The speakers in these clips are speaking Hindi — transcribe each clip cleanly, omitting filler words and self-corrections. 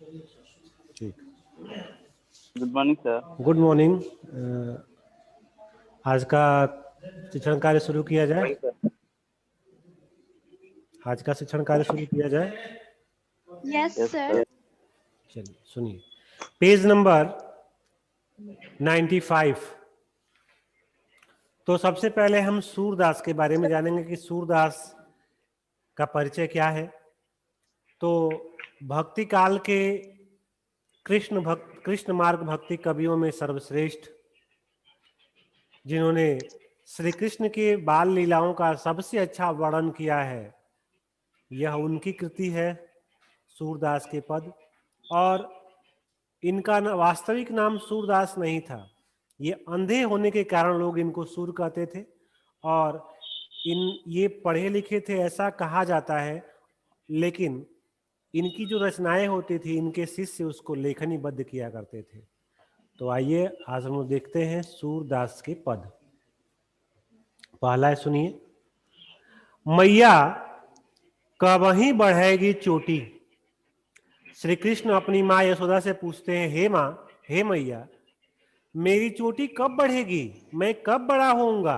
ठीक। Good morning sir. Good morning. आज का शिक्षण कार्य शुरू किया जाए। आज का शिक्षण कार्य शुरू किया जाए। Yes sir. चलिए सुनिए, पेज नंबर 95। तो सबसे पहले हम सूरदास के बारे में जानेंगे कि सूरदास का परिचय क्या है। तो भक्ति काल के कृष्ण मार्ग भक्ति कवियों में सर्वश्रेष्ठ, जिन्होंने श्री कृष्ण के बाल लीलाओं का सबसे अच्छा वर्णन किया है, यह उनकी कृति है सूरदास के पद। और इनका वास्तविक नाम सूरदास नहीं था, ये अंधे होने के कारण लोग इनको सूर कहते थे। और ये पढ़े लिखे थे ऐसा कहा जाता है, लेकिन इनकी जो रचनाएं होती थी इनके शिष्य उसको लेखनीबद्ध किया करते थे। तो आइए आज हम लोग देखते हैं सूरदास के पद। पहला है, सुनिए। मैया कबहीं बढ़ेगी चोटी। श्री कृष्ण अपनी माँ यशोदा से पूछते हैं, हे माँ, हे मैया, मेरी चोटी कब बढ़ेगी, मैं कब बड़ा होऊंगा।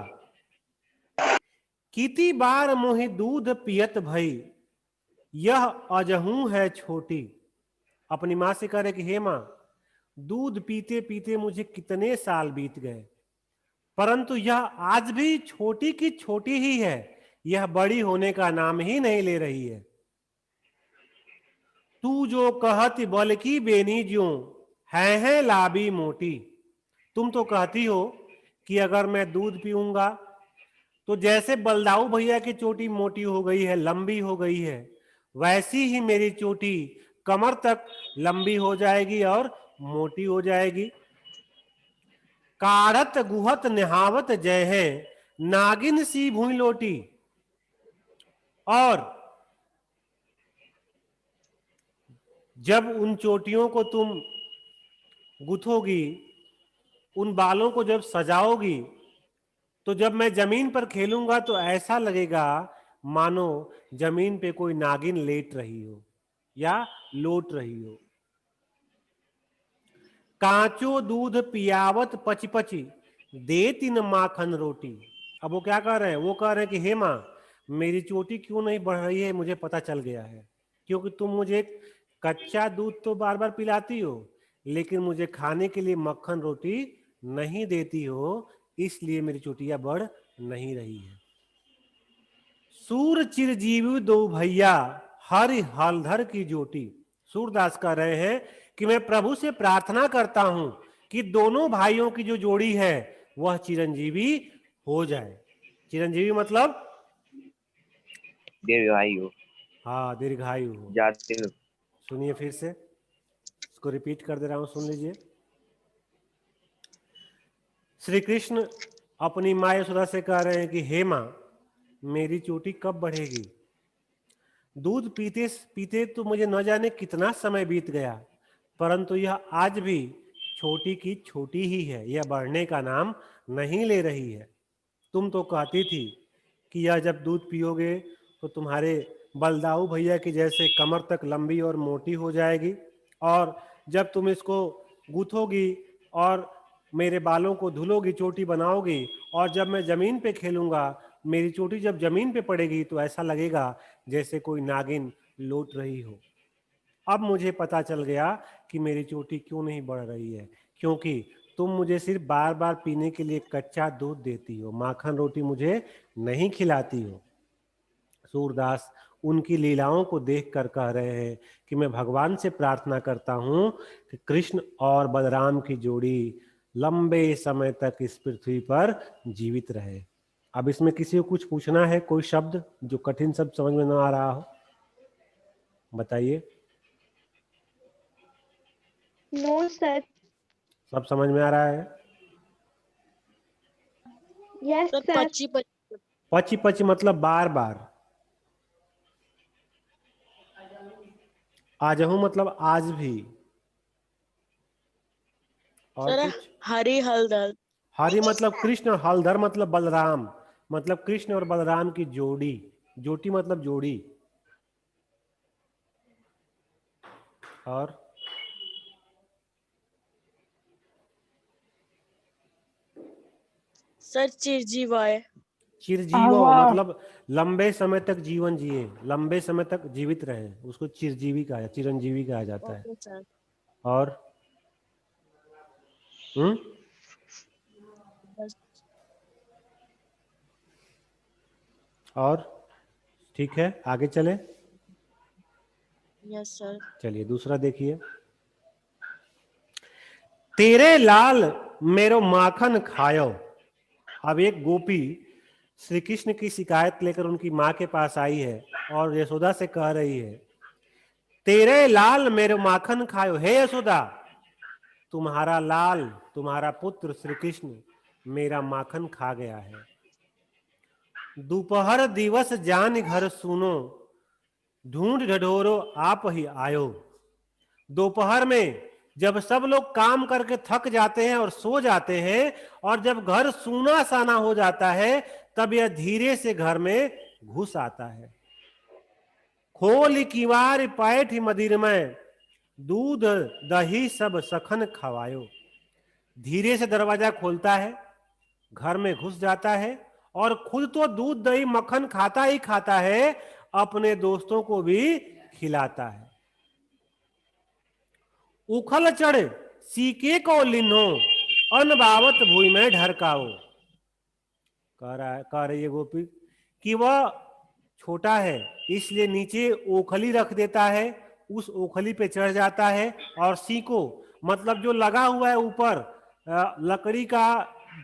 कितनी बार मोहि दूध पियत भई, यह अजहू है छोटी। अपनी माँ से कह रहे कि हे माँ, दूध पीते पीते मुझे कितने साल बीत गए, परंतु यह आज भी छोटी की छोटी ही है, यह बड़ी होने का नाम ही नहीं ले रही है। तू जो कहती बल की बेनी ज्यों, है लाबी मोटी। तुम तो कहती हो कि अगर मैं दूध पीऊंगा तो जैसे बलदाऊ भैया की चोटी मोटी हो गई है, लंबी हो गई है, वैसी ही मेरी चोटी कमर तक लंबी हो जाएगी और मोटी हो जाएगी। काढ़त गुहत निहावत जय है, नागिन सी भूई लोटी। और जब उन चोटियों को तुम गुथोगी, उन बालों को जब सजाओगी, तो जब मैं जमीन पर खेलूंगा तो ऐसा लगेगा मानो जमीन पे कोई नागिन लेट रही हो या लोट रही हो। कांचो दूध पियावत पची पची, देती न माखन रोटी। अब वो क्या कह रहे हैं, वो कह रहे हैं कि हे माँ, मेरी चोटी क्यों नहीं बढ़ रही है, मुझे पता चल गया है, क्योंकि तुम मुझे कच्चा दूध तो बार बार पिलाती हो, लेकिन मुझे खाने के लिए मक्खन रोटी नहीं देती हो, इसलिए मेरी चोटियां बढ़ नहीं रही है। सूर चिरजीवी दो भैया, हरि हलधर की जोटी। सूरदास कह रहे हैं कि मैं प्रभु से प्रार्थना करता हूं कि दोनों भाइयों की जो जोड़ी है वह चिरंजीवी हो जाए। चिरंजीवी मतलब दीर्घायु। हाँ, दीर्घायु हो। जाते हो। सुनिए फिर से, इसको रिपीट कर दे रहा हूं, सुन लीजिए। श्री कृष्ण अपनी माँ यशोदा से कह रहे हैं कि हे माँ, मेरी चोटी कब बढ़ेगी। दूध पीते पीते तो मुझे न जाने कितना समय बीत गया, परंतु यह आज भी छोटी की छोटी ही है, यह बढ़ने का नाम नहीं ले रही है। तुम तो कहती थी कि यह जब दूध पियोगे तो तुम्हारे बलदाऊ भैया की जैसे कमर तक लंबी और मोटी हो जाएगी, और जब तुम इसको गूथोगी और मेरे बालों को धुलोगी, चोटी बनाओगी, और जब मैं जमीन पे खेलूंगा, मेरी चोटी जब जमीन पे पड़ेगी तो ऐसा लगेगा जैसे कोई नागिन लौट रही हो। अब मुझे पता चल गया कि मेरी चोटी क्यों नहीं बढ़ रही है, क्योंकि तुम मुझे सिर्फ बार बार पीने के लिए कच्चा दूध देती हो, माखन रोटी मुझे नहीं खिलाती हो। सूरदास उनकी लीलाओं को देखकर कह रहे हैं कि मैं भगवान से प्रार्थना करता हूं कि कृष्ण और बलराम की जोड़ी लंबे समय तक इस पृथ्वी पर जीवित रहे। अब इसमें किसी को कुछ पूछना है, कोई शब्द जो कठिन शब्द समझ में न आ रहा हो, बताइए। No sir. सब समझ में आ रहा है? Yes sir. पची पची मतलब बार बार। आजहू मतलब आज भी। और कुछ? हरी हलदर। हरि मतलब कृष्ण, हलधर मतलब बलराम, मतलब कृष्ण और बलराम की जोड़ी। जोटी मतलब जोड़ी। और सर चिरजीवाय। चिरजीवो मतलब लंबे समय तक जीवन जिए, लंबे समय तक जीवित रहे, उसको चिरजीवी कहा, चिरंजीवी कहा जाता है। Okay sir. और बस। और ठीक है, आगे चले। Yes sir. चलिए दूसरा देखिए। तेरे लाल मेरो माखन खायो। अब एक गोपी श्री कृष्ण की शिकायत लेकर उनकी माँ के पास आई है और यशोदा से कह रही है, तेरे लाल मेरो माखन खायो, हे यशोदा तुम्हारा लाल, तुम्हारा पुत्र श्री कृष्ण मेरा माखन खा गया है। दोपहर दिवस जान घर सुनो, ढूंढ ढढोरो आप ही आयो। दोपहर में जब सब लोग काम करके थक जाते हैं और सो जाते हैं और जब घर सूना साना हो जाता है, तब यह धीरे से घर में घुस आता है। खोल किवार पैठ मदिरमय, दूध दही सब सखन खवायो। धीरे से दरवाजा खोलता है, घर में घुस जाता है और खुद तो दूध दही मक्खन खाता ही खाता है, अपने दोस्तों को भी खिलाता है। उखल चढ़ सीके को लिन्हो, अनबावत भूमि में ढरकाओ। कह रही है गोपी कि वह छोटा है, इसलिए नीचे ओखली रख देता है, उस ओखली पे चढ़ जाता है और सीको मतलब जो लगा हुआ है ऊपर, लकड़ी का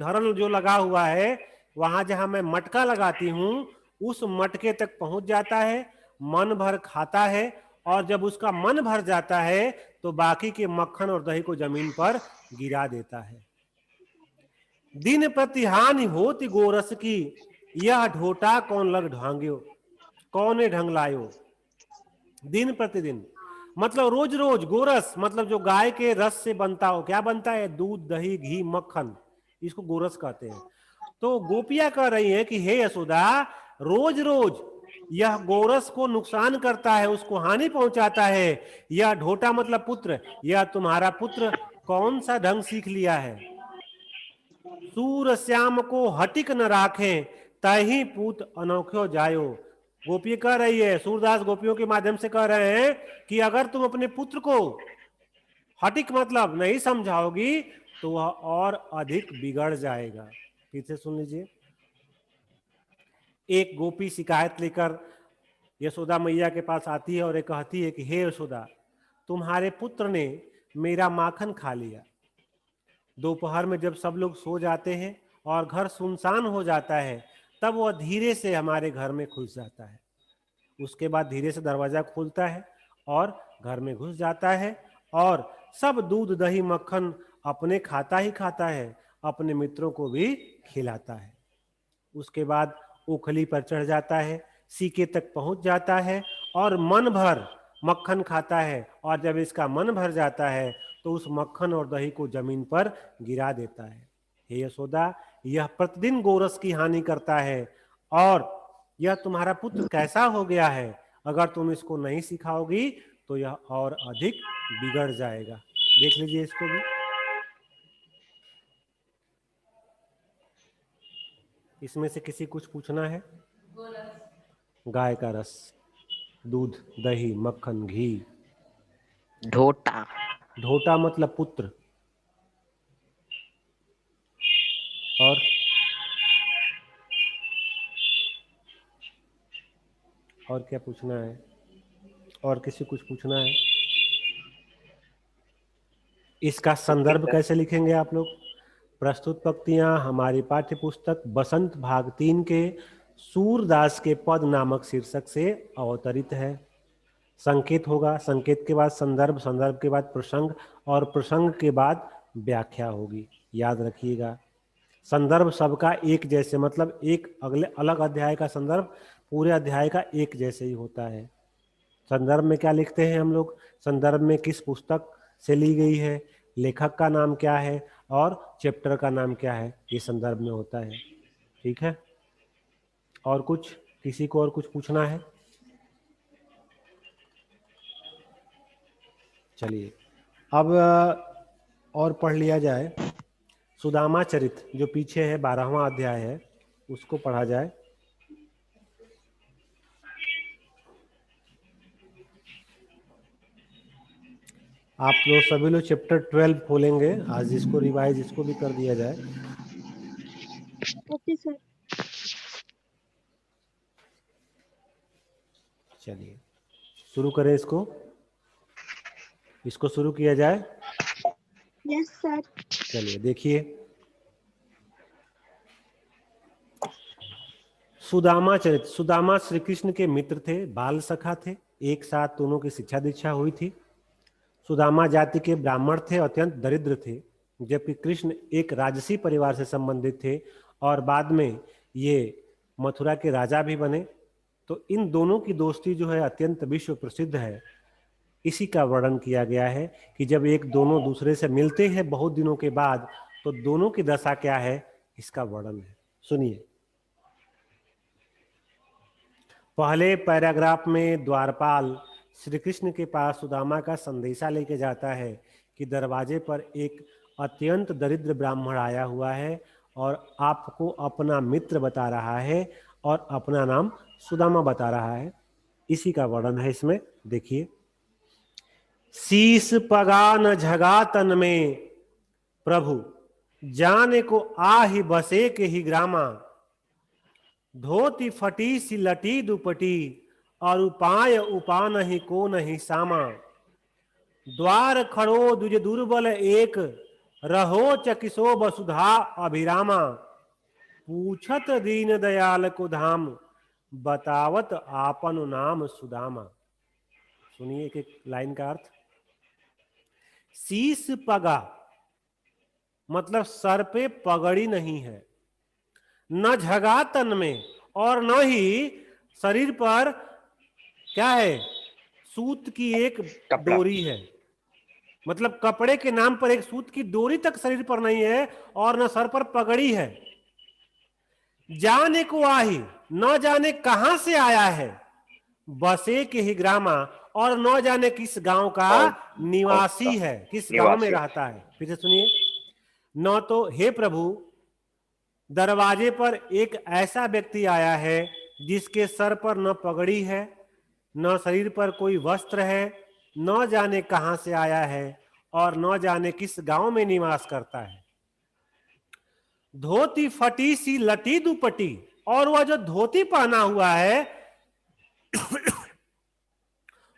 धरल जो लगा हुआ है, वहां जहां मैं मटका लगाती हूं, उस मटके तक पहुंच जाता है, मन भर खाता है और जब उसका मन भर जाता है तो बाकी के मक्खन और दही को जमीन पर गिरा देता है। दिन प्रति हानि होती गोरस की, यह ढोटा कौन लग ढांग्यो, कौन ढंग लायो। दिन प्रतिदिन मतलब रोज रोज, गोरस मतलब जो गाय के रस से बनता हो, क्या बनता है, दूध दही घी मक्खन, इसको गोरस कहते हैं। तो गोपियां कह रही हैं कि हे यशोदा, रोज रोज यह गोरस को नुकसान करता है, उसको हानि पहुंचाता है। यह ढोटा मतलब पुत्र, यह तुम्हारा पुत्र कौन सा ढंग सीख लिया है। सूर श्याम को हटिक न राखें, तही पूत अनोख्यो जायो। गोपी कह रही है, सूरदास गोपियों के माध्यम से कह रहे हैं कि अगर तुम अपने पुत्र को हटिक मतलब नहीं समझाओगी तो वह और अधिक बिगड़ जाएगा। फिर से सुन लीजिए। एक गोपी शिकायत लेकर यशोदा मैया के पास आती है और ये कहती है कि हे यशोदा, तुम्हारे पुत्र ने मेरा माखन खा लिया। दोपहर में जब सब लोग सो जाते हैं और घर सुनसान हो जाता है, तब वह धीरे से हमारे घर में घुस जाता है। उसके बाद धीरे से दरवाजा खोलता है और घर में घुस जाता है और सब दूध दही मक्खन अपने खाता ही खाता है, अपने मित्रों को भी खिलाता है। उसके बाद ओखली पर चढ़ जाता है, सीके तक पहुंच जाता है और मन भर मक्खन खाता है और जब इसका मन भर जाता है तो उस मक्खन और दही को जमीन पर गिरा देता है। हे यशोदा, यह प्रतिदिन गोरस की हानि करता है और यह तुम्हारा पुत्र कैसा हो गया है, अगर तुम इसको नहीं सिखाओगी तो यह और अधिक बिगड़ जाएगा। देख लीजिए इसको भी। इसमें से किसी कुछ पूछना है? गाय का रस, दूध दही मक्खन घी। ढोटा। ढोटा मतलब पुत्र। और क्या पूछना है? और किसी कुछ पूछना है? इसका संदर्भ कैसे लिखेंगे आप लोग? प्रस्तुत पंक्तियां हमारी पाठ्य पुस्तक बसंत भाग 3 के सूरदास के पद नामक शीर्षक से अवतरित है। संकेत होगा, संकेत के बाद संदर्भ, संदर्भ के बाद प्रसंग और प्रसंग के बाद व्याख्या होगी। याद रखिएगा, संदर्भ सबका एक जैसे, मतलब एक अगले अलग अध्याय का संदर्भ पूरे अध्याय का एक जैसे ही होता है। संदर्भ में क्या लिखते हैं हम लोग? संदर्भ में किस पुस्तक से ली गई है, लेखक का नाम क्या है और चैप्टर का नाम क्या है, ये संदर्भ में होता है। ठीक है? और कुछ, किसी को और कुछ पूछना है? चलिए अब और पढ़ लिया जाए। सुदामा चरित जो पीछे है 12वां अध्याय है, उसको पढ़ा जाए। आप लोग सभी लोग चैप्टर 12 खोलेंगे आज, इसको रिवाइज इसको भी कर दिया जाए। Okay, sir. चलिए शुरू करें इसको शुरू किया जाए। Yes, sir. चलिए देखिए, सुदामा चरित। सुदामा श्री कृष्ण के मित्र थे, बाल सखा थे, एक साथ दोनों की शिक्षा दीक्षा हुई थी। सुदामा जाति के ब्राह्मण थे, अत्यंत दरिद्र थे, जबकि कृष्ण एक राजसी परिवार से संबंधित थे और बाद में ये मथुरा के राजा भी बने। तो इन दोनों की दोस्ती जो है अत्यंत विश्व प्रसिद्ध है। इसी का वर्णन किया गया है कि जब दोनों दूसरे से मिलते हैं बहुत दिनों के बाद, तो दोनों की दशा क्या है, इसका वर्णन है। सुनिए, पहले पैराग्राफ में द्वारपाल श्री कृष्ण के पास सुदामा का संदेशा लेके जाता है कि दरवाजे पर एक अत्यंत दरिद्र ब्राह्मण आया हुआ है और आपको अपना मित्र बता रहा है और अपना नाम सुदामा बता रहा है। इसी का वर्णन है इसमें। देखिए, शीस पगा न झगा तन में प्रभु, जाने को आहि बसे के ही ग्रामा, धोती फटी सी लटी दुपटी, और उपाय उपा नहीं को नहीं सामा, द्वार खड़ो दुज दुर्बल एक, रहो चकिसो वसुधा अभिरामा, पूछत दीन दयाल को धाम, बतावत आपन नाम सुदामा। सुनिए एक एक लाइन का अर्थ। शीस पगा मतलब सर पे पगड़ी नहीं है, न झगा तन में, और न ही शरीर पर क्या है, सूत की एक डोरी है। मतलब कपड़े के नाम पर एक सूत की डोरी तक शरीर पर नहीं है और न सर पर पगड़ी है। जाने को आही, न जाने कहां से आया है, बसे के ही ग्रामा, और न जाने किस गांव का निवासी है, किस गांव में रहता है। फिर से सुनिए, न तो हे प्रभु, दरवाजे पर एक ऐसा व्यक्ति आया है जिसके सर पर न पगड़ी है, न शरीर पर कोई वस्त्र है, न जाने कहां से आया है और न जाने किस गांव में निवास करता है। धोती फटी सी लटी दुपटी, और वह जो धोती पहना हुआ है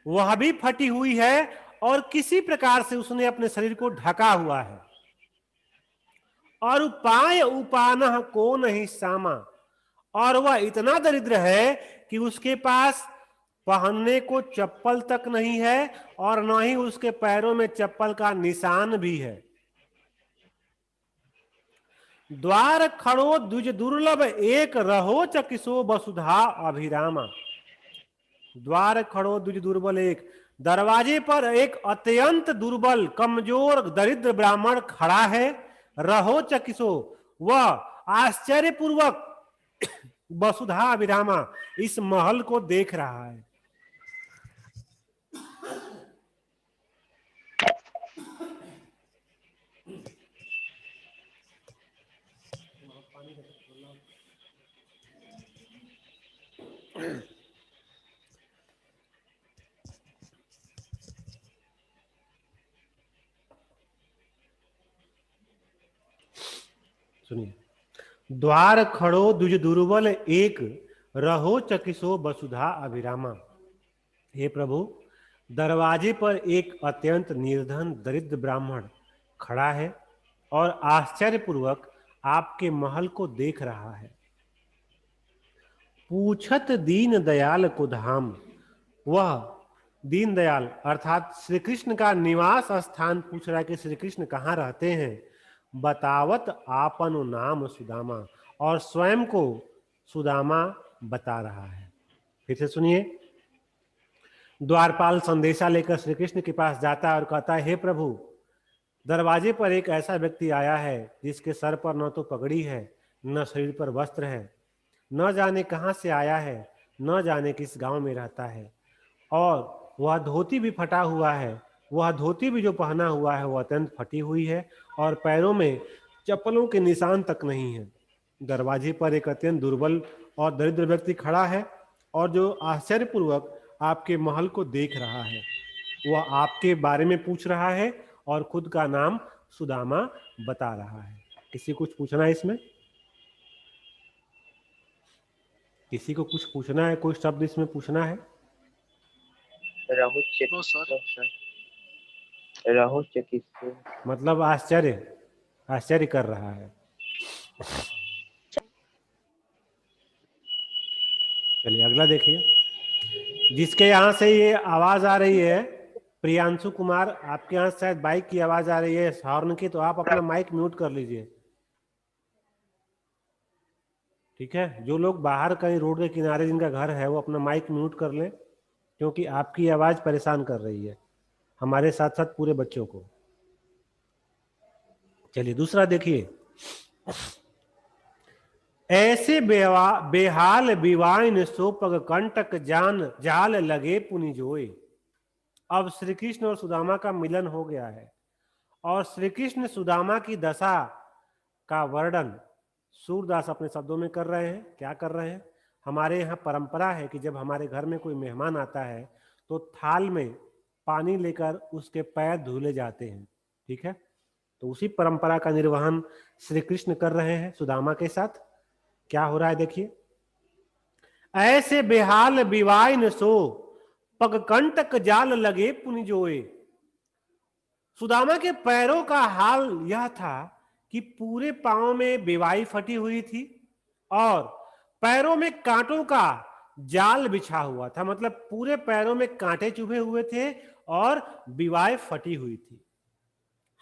वह भी फटी हुई है और किसी प्रकार से उसने अपने शरीर को ढका हुआ है। और उपाय उपानह को नहीं सामा, और वह इतना दरिद्र है कि उसके पास पहनने को चप्पल तक नहीं है और न ही उसके पैरों में चप्पल का निशान भी है। द्वार खड़ो द्विज दुर्लभ एक, रहो चकिसो वसुधा अभिरामा। द्वार खड़ो द्विज दुर्बल एक, दरवाजे पर एक अत्यंत दुर्बल कमजोर दरिद्र ब्राह्मण खड़ा है। रहो चकिसो, वह आश्चर्यपूर्वक वसुधा अभिरामा, इस महल को देख रहा है। सुनिए, द्वार खड़ो द्विज दुर्बल एक, रहो चकिसो वसुधा अभिरामा। हे प्रभु, दरवाजे पर एक अत्यंत निर्धन दरिद्र ब्राह्मण खड़ा है और आश्चर्यपूर्वक आपके महल को देख रहा है। पूछत दीन दयाल को धाम, वह दीन दयाल अर्थात श्री कृष्ण का निवास स्थान पूछ रहा है कि श्री कृष्ण कहाँ रहते हैं। बतावत आपन नाम सुदामा, और स्वयं को सुदामा बता रहा है। फिर से सुनिए, द्वारपाल संदेशा लेकर श्री कृष्ण के पास जाता है और कहता है, हे प्रभु, दरवाजे पर एक ऐसा व्यक्ति आया है जिसके सर पर न तो पगड़ी है, न शरीर पर वस्त्र है, न जाने कहां से आया है, न जाने किस गांव में रहता है, और वह धोती भी फटा हुआ है। वह धोती भी जो पहना हुआ है वह अत्यंत फटी हुई है और पैरों में चप्पलों के निशान तक नहीं है। दरवाजे पर एक अत्यंत दुर्बल और दरिद्र व्यक्ति खड़ा है और जो आश्चर्यपूर्वक आपके महल को देख रहा है। वह आपके बारे में पूछ रहा है और खुद का नाम सुदामा बता रहा है। किसी कुछ पूछना है इसमें? किसी को कुछ पूछना है? कोई शब्द इसमें पूछना है? Rahu no sir. राहु चिकित्सा मतलब आश्चर्य कर रहा है। चलिए अगला देखिए। जिसके यहाँ से ये आवाज आ रही है, प्रियांशु कुमार, आपके यहाँ शायद बाइक की आवाज आ रही है, हॉर्न की, तो आप अपना माइक म्यूट कर लीजिए। ठीक है, जो लोग बाहर कहीं रोड के किनारे जिनका घर है वो अपना माइक म्यूट कर लें, क्योंकि आपकी आवाज परेशान कर रही है हमारे साथ साथ पूरे बच्चों को। चलिए दूसरा देखिए। ऐसे बेहाल बिवाइन सोपग कंटक जान जाल लगे पुनि जोए। अब श्री कृष्ण और सुदामा का मिलन हो गया है और श्री कृष्ण सुदामा की दशा का वर्णन सूरदास अपने शब्दों में कर रहे हैं। क्या कर रहे हैं? हमारे यहाँ परंपरा है कि जब हमारे घर में कोई मेहमान आता है तो थाल में पानी लेकर उसके पैर धुले जाते हैं। ठीक है, तो उसी परंपरा का निर्वहन श्री कृष्ण कर रहे हैं सुदामा के साथ। क्या हो रहा है देखिए। ऐसे बेहाल बिवाइन सो पग कंटक जाल लगे पुनि जोए। सुदामा के पैरों का हाल यह था कि पूरे पांव में बेवाई फटी हुई थी और पैरों में कांटों का जाल बिछा हुआ था। मतलब पूरे पैरों में कांटे चुभे हुए थे और बिवाई फटी हुई थी।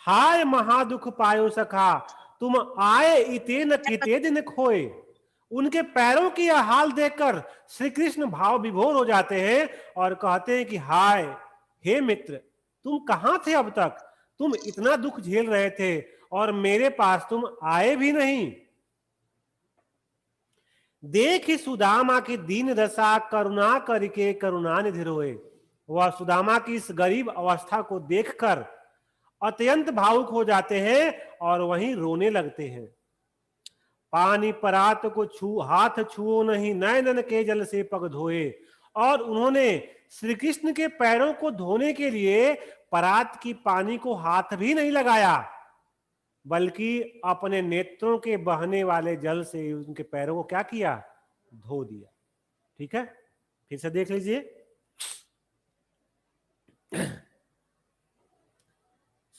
हाय महादुख पायो सखा, तुम आए इते न किते दिन खोए। उनके पैरों की यह हाल देखकर श्री कृष्ण भाव विभोर हो जाते हैं और कहते हैं कि हाय, हे मित्र, तुम कहां थे अब तक? तुम इतना दुख झेल रहे थे और मेरे पास तुम आए भी नहीं। देख सुदामा की दीन दशा, करुणा करके करुणा निधि रोए। वह सुदामा की इस गरीब अवस्था को देखकर अत्यंत भावुक हो जाते हैं और वहीं रोने लगते हैं। पानी परात को हाथ छुओ नहीं, नयन के जल से पग धोए। और उन्होंने श्री कृष्ण के पैरों को धोने के लिए परात की पानी को हाथ भी नहीं लगाया, बल्कि अपने नेत्रों के बहने वाले जल से उनके पैरों को क्या किया? धो दिया। ठीक है, फिर से देख लीजिए।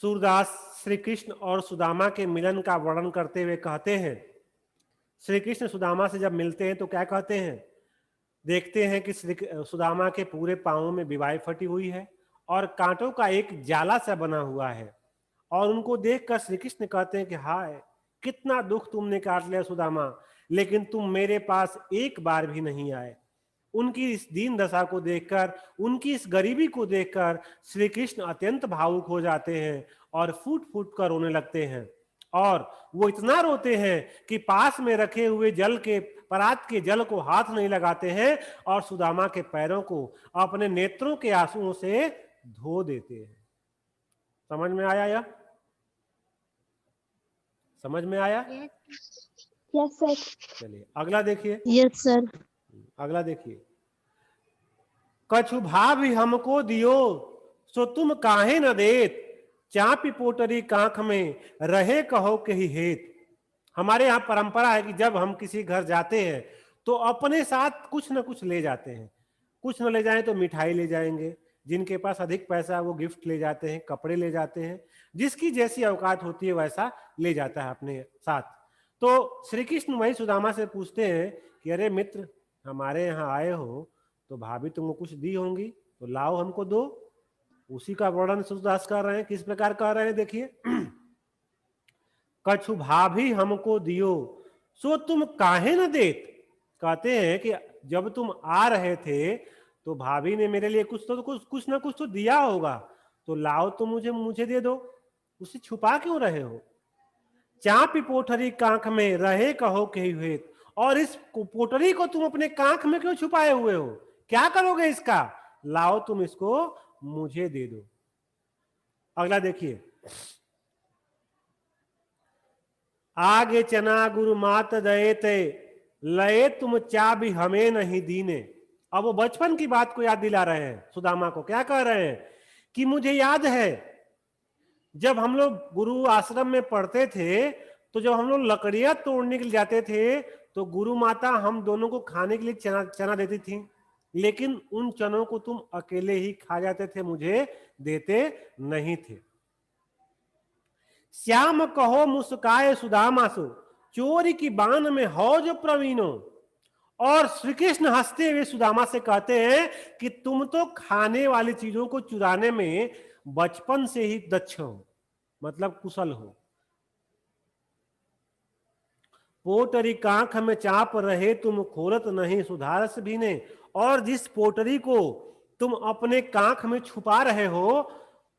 सूरदास श्री कृष्ण और सुदामा के मिलन का वर्णन करते हुए कहते हैं, श्री कृष्ण सुदामा से जब मिलते हैं तो क्या कहते हैं? देखते हैं कि सुदामा के पूरे पांवों में बिवाई फटी हुई है और कांटों का एक जाला सा बना हुआ है। और उनको देखकर श्री कृष्ण कहते हैं कि हाय, कितना दुख तुमने काट लिया सुदामा, लेकिन तुम मेरे पास एक बार भी नहीं आए। उनकी इस दीन दशा को देखकर, उनकी इस गरीबी को देखकर श्री कृष्ण अत्यंत भावुक हो जाते हैं और फूट फूट कर रोने लगते हैं। और वो इतना रोते हैं कि पास में रखे हुए जल के परात के जल को हाथ नहीं लगाते हैं और सुदामा के पैरों को अपने नेत्रों के आंसुओं से धो देते हैं। समझ में आया? यह समझ में आया? Yes sir. चलिए अगला देखिए। Yes sir. अगला देखिए। कछु भाभी हमको दियो, सो तुम काहे न देत। चापी पोटरी कांख में रहे कहो के ही हेत। हमारे यहाँ परंपरा है कि जब हम किसी घर जाते हैं तो अपने साथ कुछ न कुछ ले जाते हैं। कुछ न ले जाएं तो मिठाई ले जाएंगे, जिनके पास अधिक पैसा है वो गिफ्ट ले जाते हैं, कपड़े ले जाते हैं, जिसकी जैसी औकात होती है वैसा ले जाता है अपने साथ। तो श्री कृष्ण वही सुदामा से पूछते हैं कि अरे मित्र, हमारे यहाँ आए हो तो भाभी तुमको कुछ दी होंगी, तो लाओ हमको दो। उसी का वर्णन सूरदास कर रहे हैं। किस प्रकार कर रहे हैं देखिए। कछु भाभी हमको दियो, सो तुम काहे न देत। कहते हैं कि जब तुम आ रहे थे तो भाभी ने मेरे लिए कुछ ना कुछ तो दिया होगा, तो लाओ तो मुझे दे दो, उसे छुपा क्यों रहे हो। चापी पोटरी कांख में रहे कहो के ही हुए। और इस पोटरी को तुम अपने कांख में क्यों छुपाए हुए हो? क्या करोगे इसका? लाओ तुम इसको मुझे दे दो। अगला देखिए। आगे चना गुरु मात दये ते, लये तुम चाबी हमें नहीं दीने। अब वो बचपन की बात को याद दिला रहे हैं सुदामा को। क्या कह रहे हैं कि मुझे याद है जब हम लोग गुरु आश्रम में पढ़ते थे, तो जब हम लोग लकड़ियां तोड़ने के लिए जाते थे तो गुरु माता हम दोनों को खाने के लिए चना चना देती थी, लेकिन उन चनों को तुम अकेले ही खा जाते थे, मुझे देते नहीं थे। श्याम कहो मुस्काए सुदामासु, चोरी की बान में हो जो प्रवीणो। और श्री कृष्ण हंसते हुए सुदामा से कहते हैं कि तुम तो खाने वाली चीजों को चुराने में बचपन से ही दक्ष हो, मतलब कुशल हो। पोटरी कांख में चाप रहे तुम खोलत नहीं सुधारस भी ने। और जिस पोटरी को तुम अपने कांख में छुपा रहे हो,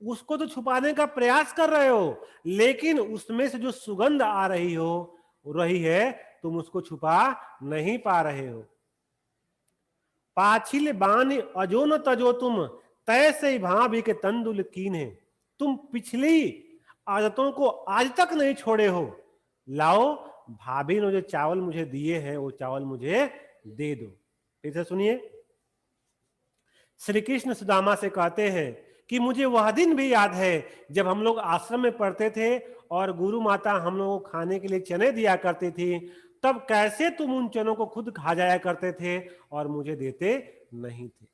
उसको तो छुपाने का प्रयास कर रहे हो, लेकिन उसमें से जो सुगंध आ रही है तुम उसको छुपा नहीं पा रहे हो। पाछिल बान अजो न तजो तुम, तैसे भाभी के तंदुल कीन है। तुम पिछली आदतों को आज तक नहीं छोड़े हो। लाओ भाभी ने जो चावल मुझे दिए हैं वो चावल मुझे दे दो। फिर से सुनिए। श्री कृष्ण सुदामा से कहते हैं कि मुझे वह दिन भी याद है जब हम लोग आश्रम में पढ़ते थे और गुरु माता हम लोगों को खाने के लिए चने दिया करती थी, तब कैसे तुम उन चनों को खुद खा जाया करते थे और मुझे देते नहीं थे।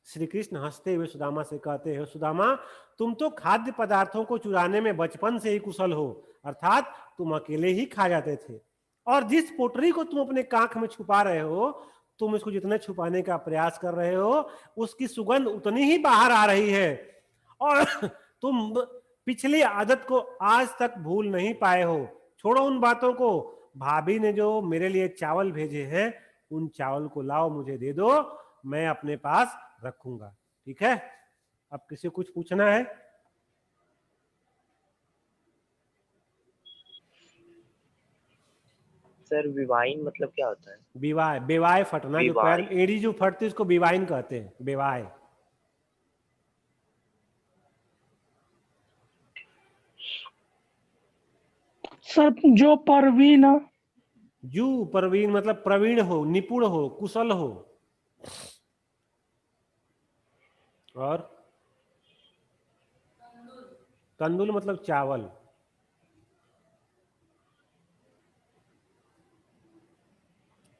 श्री कृष्ण हंसते हुए सुदामा से कहते हैं, सुदामा तुम तो खाद्य पदार्थों को चुराने में बचपन से ही कुशल हो, अर्थात तुम अकेले ही खा जाते थे। और जिस पोटरी को तुम अपने कांख में छुपा रहे हो, तुम इसको जितना छुपाने का प्रयास कर रहे हो, उसकी सुगंध उतनी ही बाहर आ रही है। और तुम पिछली आदत को आज तक भूल नहीं पाए हो। छोड़ो उन बातों को, भाभी ने जो मेरे लिए चावल भेजे हैं उन चावल को लाओ, मुझे दे दो, मैं अपने पास रखूंगा। ठीक है, अब किसी को कुछ पूछना है? सर विवाइन मतलब क्या होता है? विवाय, बेवाय फटना, जो पैर में एड़ी जो फटती है उसको विवाइन कहते हैं, बेवाय। सर जो परवीन, जू प्रवीण मतलब प्रवीण हो, निपुण हो, कुशल हो। और तंदुल मतलब चावल।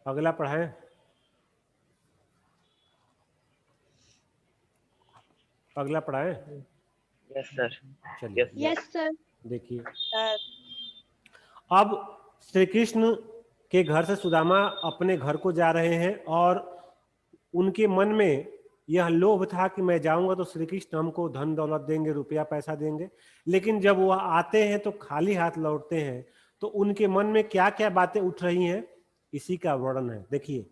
अगला पढ़ाएं। अगला पढ़ाएं। Yes sir. चलिए Yes, sir. देखिए, Sir. अब श्री कृष्ण के घर से सुदामा अपने घर को जा रहे हैं और उनके मन में यह लोभ था कि मैं जाऊंगा तो श्री कृष्ण हमको धन दौलत देंगे, रुपया पैसा देंगे। लेकिन जब वह आते हैं तो खाली हाथ लौटते हैं, तो उनके मन में क्या क्या बातें उठ रही हैं, इसी का वर्णन है। देखिए,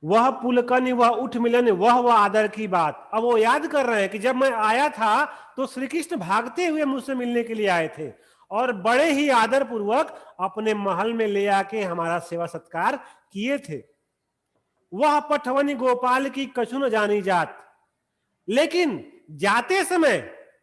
वह पुलकन वह उठ मिलन वह आदर की बात। अब वो याद कर रहे हैं कि जब मैं आया था तो श्री कृष्ण भागते हुए मुझसे मिलने के लिए आए थे और बड़े ही आदर पूर्वक अपने महल में ले आके हमारा सेवा सत्कार किए थे। वह पठवनी गोपाल की कछु न जानी जात, लेकिन जाते समय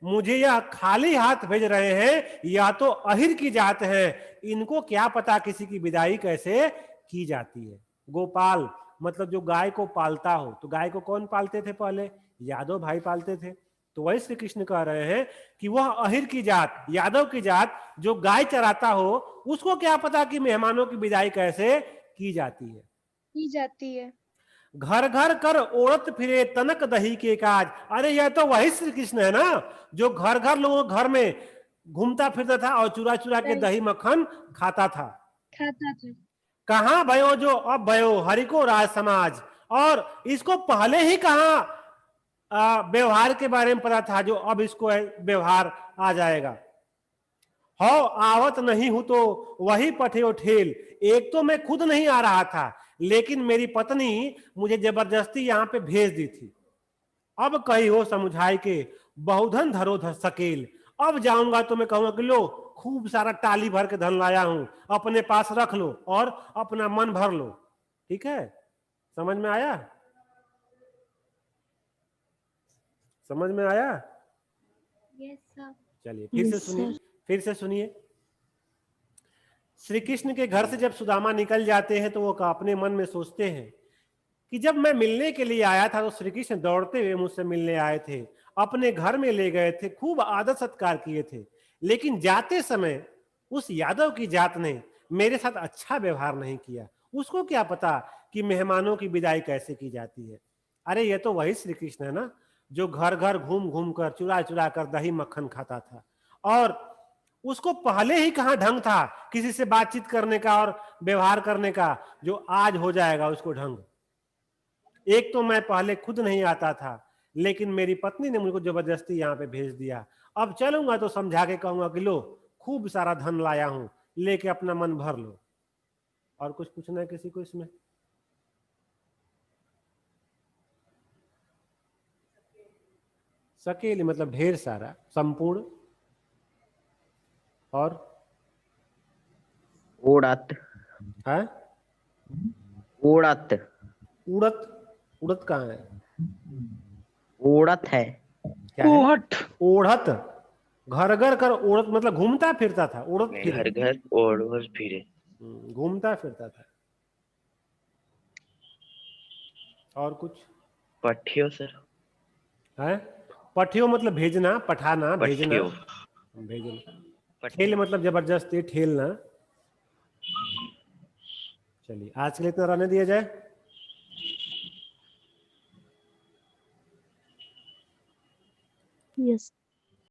मुझे यह खाली हाथ भेज रहे हैं, या तो अहिर की जात है, इनको क्या पता किसी की विदाई कैसे की जाती है। गोपाल मतलब जो गाय को पालता हो, तो गाय को कौन पालते थे पहले? यादव भाई पालते थे। तो वही श्री कृष्ण कह रहे हैं कि वह अहिर की जात, यादव की जात जो गाय चराता हो, उसको क्या पता कि मेहमानों की विदाई कैसे की जाती है। की जाती है। घर घर कर ओढ़त फिरे तनक दही के काज। अरे यह तो वही श्री कृष्ण है ना, जो घर घर लोगों घर में घूमता फिरता था और चुरा चुरा के दही मक्खन खाता था। कहां भयो जो अब भयो हरि को राज समाज। और इसको पहले ही कहा व्यवहार के बारे में पता था, जो अब इसको व्यवहार आ जाएगा। हो आवत नहीं हूं तो वही पठे ठेल। एक तो मैं खुद नहीं आ रहा था, लेकिन मेरी पत्नी मुझे जबरदस्ती यहां पे भेज दी थी। अब कही हो समुझाई के बहुधन धरो सकेल। अब जाऊंगा तो मैं कहूंगा कि लो खूब सारा टाली भर के धन लाया हूं, अपने पास रख लो और अपना मन भर लो। ठीक है, समझ में आया? समझ में आया? Yes, sir. चलिए फिर से सुनिए, फिर से सुनिए। श्री कृष्ण के घर से जब सुदामा निकल जाते हैं तो वो अपने मन में सोचते हैं कि जब मैं मिलने के लिए आया था तो श्री कृष्ण दौड़ते हुए मुझसे मिलने आए थे, अपने घर में ले गए थे, खूब आदर सत्कार किए थे, लेकिन जाते समय उस यादव की जात ने मेरे साथ अच्छा व्यवहार नहीं किया। उसको क्या पता कि मेहमानों की विदाई कैसे की जाती है। अरे ये तो वही श्री कृष्ण है ना, जो घर घर घूम घूम कर चुरा चुरा कर दही मक्खन खाता था, और उसको पहले ही कहां ढंग था किसी से बातचीत करने का और व्यवहार करने का, जो आज हो जाएगा उसको ढंग। एक तो मैं पहले खुद नहीं आता था, लेकिन मेरी पत्नी ने मुझको जबरदस्ती यहाँ पे भेज दिया। अब चलूंगा तो समझा के कहूंगा कि लो खूब सारा धन लाया हूं, लेके अपना मन भर लो। और कुछ पूछना है किसी को इसमें? सकेली मतलब ढेर सारा, संपूर्ण, और उड़त है उड़त उड़त। उड़त कहाँ है? उड़त है। क्या है? ओहट ओढ़त। घर घर कर ओढ़त मतलब घूमता फिरता था, उड़त फिर घर घर ओढ़ फिरे। घूमता फिरता था। और कुछ पठियो सर। है? पठियो मतलब भेजना, पठाना, भेजना, पठियो भेजना। ठेल मतलब जबरदस्ती ठेलना। चलिए आज के लिए इतना रहने दिया जाए। Yes.